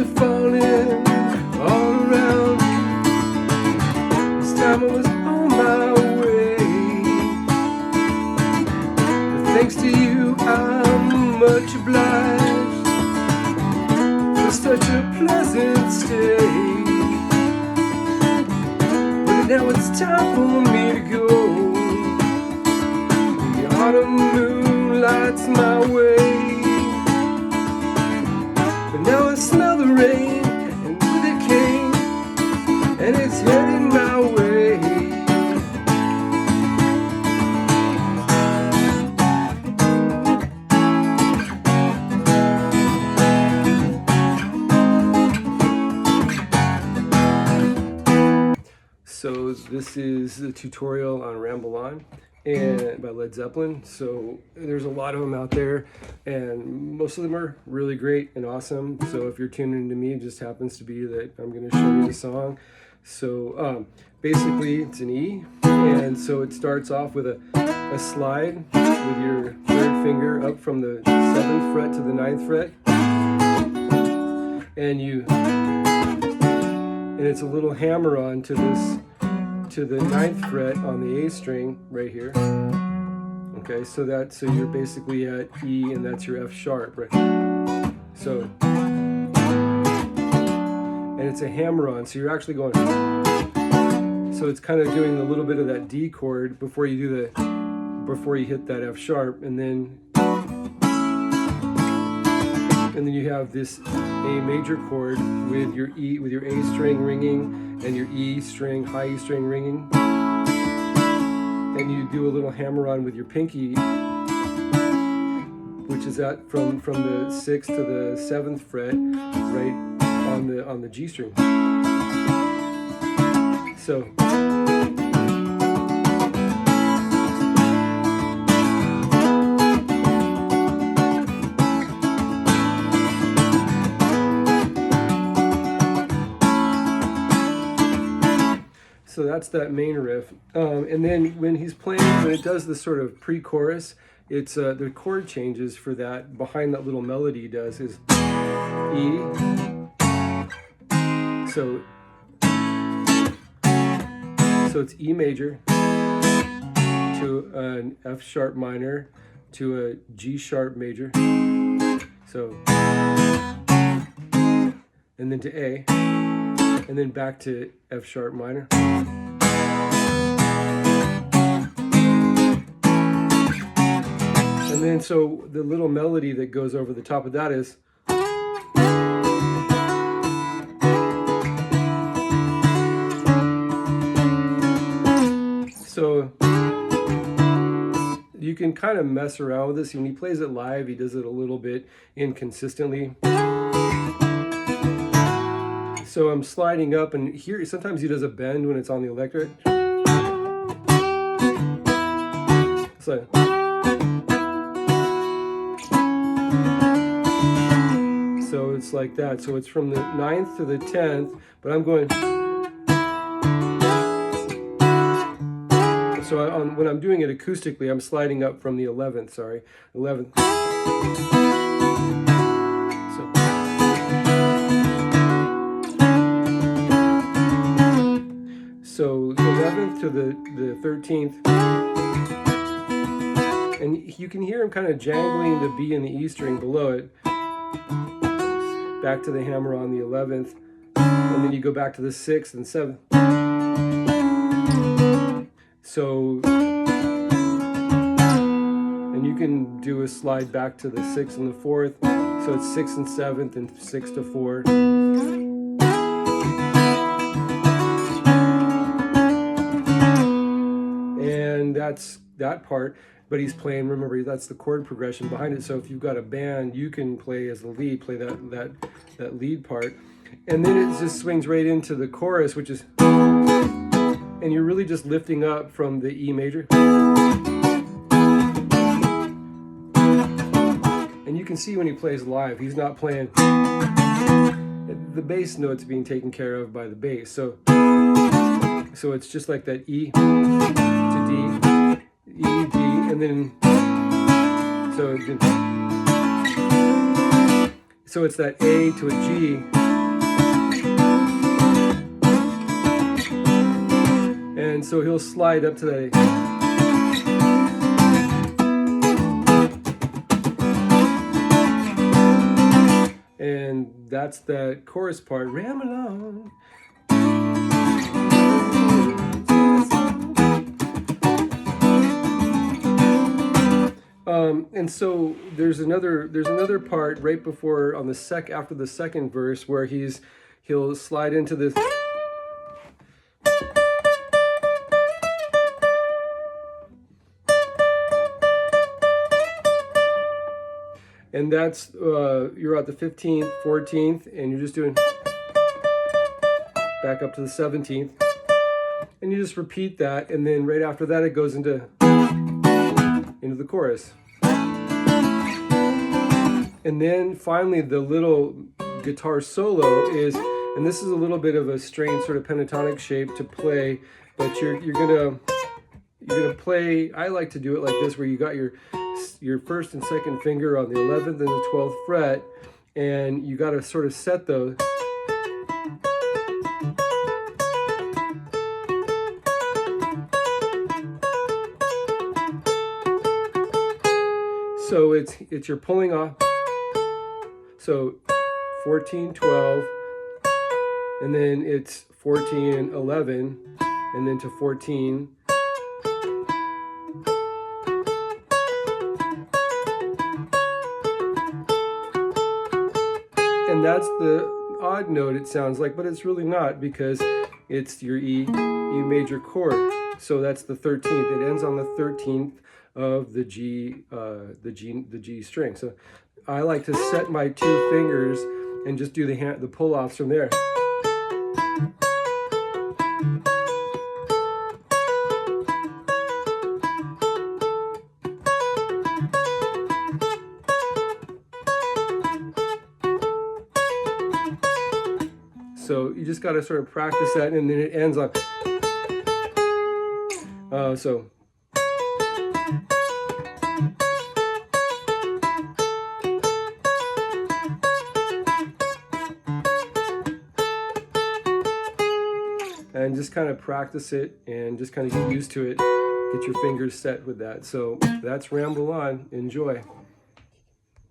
are falling all around. This time I was on my way, but thanks to you I'm much obliged for such a pleasant stay. But now it's time for me to go. The autumn moon lights my way, but now I smell the rain, and with it came, and it's heading my way. So this is the tutorial on Ramble On and by Led Zeppelin. So there's a lot of them out there, and most of them are really great and awesome. So if you're tuning into me, it just happens to be that I'm going to show you the song. So basically it's an E, and so it starts off with a slide with your third finger up from the 7th fret to the 9th fret, and it's a little hammer on to the 9th fret on the A string right here. Okay, so you're basically at E, and that's your F sharp, right? So, and it's a hammer on, so you're actually going. So it's kind of doing a little bit of that D chord before you hit that F sharp, and then you have this A major chord with your E, with your A string ringing, and your E string, high E string ringing, and you do a little hammer on with your pinky, which is from the 6th to the 7th fret, right on the G string. So. So that's that main riff, and then when he's playing, when it does this sort of pre-chorus, it's the chord changes for that behind that little melody does is E. So it's E major to an F sharp minor to a G sharp major. So and then to A, and then back to F sharp minor. And then so the little melody that goes over the top of that is so you can kind of mess around with this. When he plays it live, he does it a little bit inconsistently. So I'm sliding up, and here sometimes he does a bend when it's on the electric. So it's like that. So it's from the 9th to the 10th, but I'm going. So when I'm doing it acoustically, I'm sliding up from the 11th. Sorry, 11th. So the 11th to the 13th, and you can hear him kind of jangling the B and the E string below it, back to the hammer on the 11th, and then you go back to the 6th and 7th. So, and you can do a slide back to the 6th and the 4th, so it's 6th and 7th and 6 to 4. And that's that part, but he's playing, remember, that's the chord progression behind it. So if you've got a band, you can play as the lead, play that lead part. And then it just swings right into the chorus, which is, and you're really just lifting up from the E major. And you can see when he plays live, he's not playing, the bass note's being taken care of by the bass. So it's just like that E to D, E, D, and then, so it's that A to a G, And so he'll slide up to that A. And that's the chorus part. Ramble on. And so there's another part right before on the after the second verse where he'll slide into this. And that's you're at the 15th, 14th, and you're just doing back up to the 17th, and you just repeat that, and then right after that it goes into the chorus. And then finally the little guitar solo is, and this is a little bit of a strange sort of pentatonic shape to play, but you're gonna play. I like to do it like this, where you got your first and second finger on the 11th and the 12th fret, and you got to sort of set those. So it's you're pulling off. So 14, 12, and then it's 14, 11, and then to 14. And that's the odd note it sounds like, but it's really not, because it's your E major chord. So that's the 13th. It ends on the 13th of the G string. So I like to set my two fingers and just do the pull-offs from there. So you just got to sort of practice that, and then it ends on. And just kind of practice it and just kind of get used to it. Get your fingers set with that. So that's Ramble On. Enjoy.